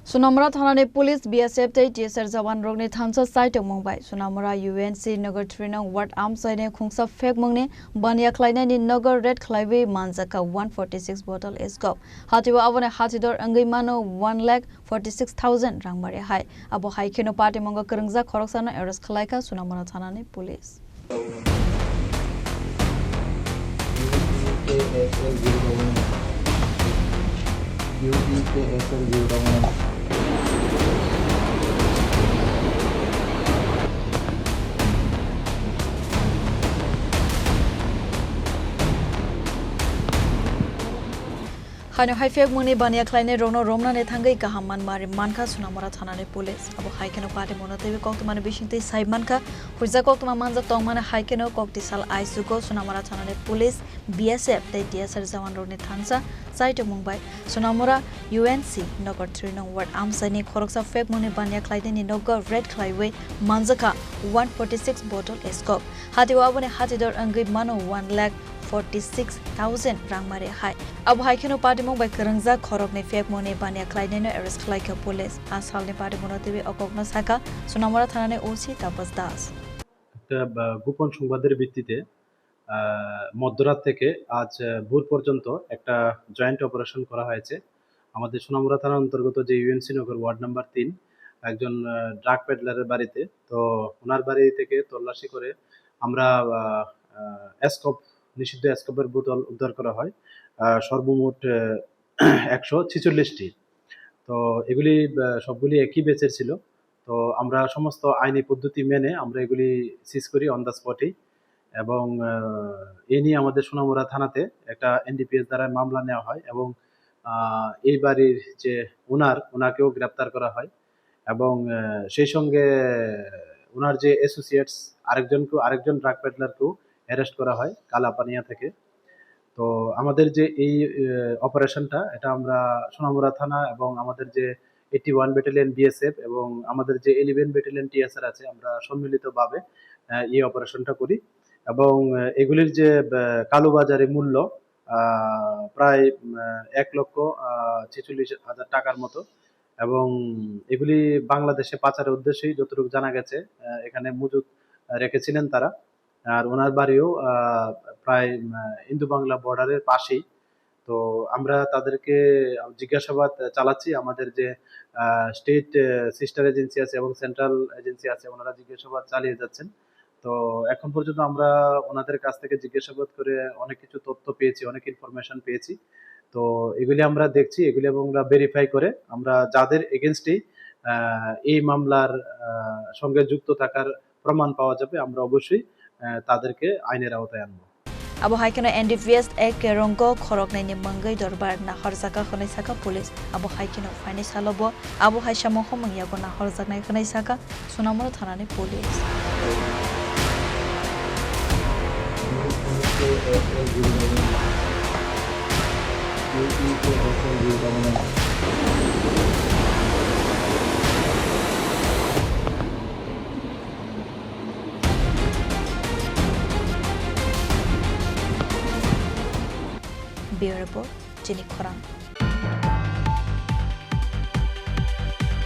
Sunamura Thanani Police BSF tay TSR Jawan Rogni Thansa site Mumbai Sunamura UNC Nagar 3 nang Ward Amsai Khungsa Fek Mungni Bania Klaina ni Nagar Red Klaiwe Manzaka 146 bottle Escop Hatiwa Avane Hatidor Angai Mano 1,46,000 Rangmari Hai Abo Hai Kino Party Monga Kerengza Khoroksana Arrest Khlaika Sunamura Thanani Police Hano Haifek Muni Bania Kleine Rono Romna ne Thangai Kahaman Mari Manka Sunamura Thanani Police Abo Haikeno Party Monotevi Koktumani Bishinte Saimanka Huja Koktuma Manza Tongmana Haikeno Koktisal Aisuko Sunamura Thanani Police BSF Tay TSR Jawan Rogni Thansa Site Mumbai Sunamura UNC Nagar 3 nang Ward Amsani Khoroksa Fek Muni Bania Kleine ni Nagar Red Klaiwe Manzaka 146 bottle Escop Hatiwa Abone Hatidor Angai Mano 1,46,000 Rangmari Hai Abu Haikeno Party Mumbai Kerengza Khorok ne Fek Mone Bania Klaine Arrest Khlaika Police Asal ne Party Monotevi Okokna Saka Sunamura Thanane OC Tapas Das একটা গোপন সংবাদের ভিত্তিতে মধ্যরাত থেকে আজ ভোর পর্যন্ত একটা জয়েন্ট অপারেশন করা হয়েছে আমাদের সোনামুড়া থানার অন্তর্গত যে ইউএনসি নগর ওয়ার্ড নাম্বার 3 একজন ড্রাগ পেডলারের বাড়িতে তো ওনার বাড়ি থেকে তল্লাশি করে আমরা এসকপ নিষিদ্ধ এসকপের বোতল উদ্ধার করা হয় সর্বমোট 146টি তো এগুলি সবগুলি একই ব্যাচের ছিল তো আমরা সমস্ত আইনি পদ্ধতি মেনে আমরা এগুলি সিজ করি অন দ্য স্পটেই এবং এই নিয়ে আমাদের সোনামুড়া থানাতে একটা এনডিপিএস দ্বারা মামলা নেওয়া হয় এবং এই বাড়ির যে ওনাকেও গ্রেপ্তার করা হয় এবং সেই সঙ্গে ওনার যে অ্যাসোসিয়েটস আরেকজন ড্রাগ পেডলারকেও অ্যারেস্ট করা হয় কালাপানিয়া থেকে তো আমাদের যে এই অপারেশনটা এটা আমরা সোনামুড়া থানা এবং আমাদের যে 81 ব্যাটালিয়ন বিএসএফ এবং আমাদের যে 11 ব্যাটালিয়ন টিএসআর আছে আমরা সম্মিলিতভাবে এই অপারেশনটা করি এবং এগুলির যে কালোবাজারে মূল্য প্রায় 1,46,000 টাকার মতো এবং এগুলি বাংলাদেশে পাচারের উদ্দেশ্যেই যতটুকু জানা গেছে এখানে মজুত রেখেছিলেন তারা আর ওনার বাড়িও প্রায় ইন্দো বাংলা বর্ডারের পাশেই তো আমরা তাদেরকে জিজ্ঞাসাবাদ চালাচ্ছি আমাদের যে স্টেট সিস্টার এজেন্সি আছে এবং সেন্ট্রাল এজেন্সি আছে ওনারা জিজ্ঞাসাবাদ চালিয়ে যাচ্ছেন তো এখন পর্যন্ত আমরা ওনাদের কাছ থেকে জিজ্ঞাসাবাদ করে অনেক কিছু তথ্য পেয়েছি অনেক ইনফরমেশন পেয়েছি তো এগুলি আমরা দেখছি এগুলি এবং আমরা ভেরিফাই করে আমরা যাদের এগেনস্টেই এই মামলার সঙ্গে যুক্ত থাকার প্রমাণ পাওয়া যাবে আমরা অবশ্যই তাদেরকে আইনের আওতায় আনবো Abu Haikeno NDPS ek Rongo Khorok Naini Mangai Dorbar Nahar Zaka Khonai Saka Police Abu Haikeno Finance Halobo Abu Haishamo Homangyago Nahar Zaknai Khonai Saka Sunamura Thanani Police Bureau Report, Jenny Korang.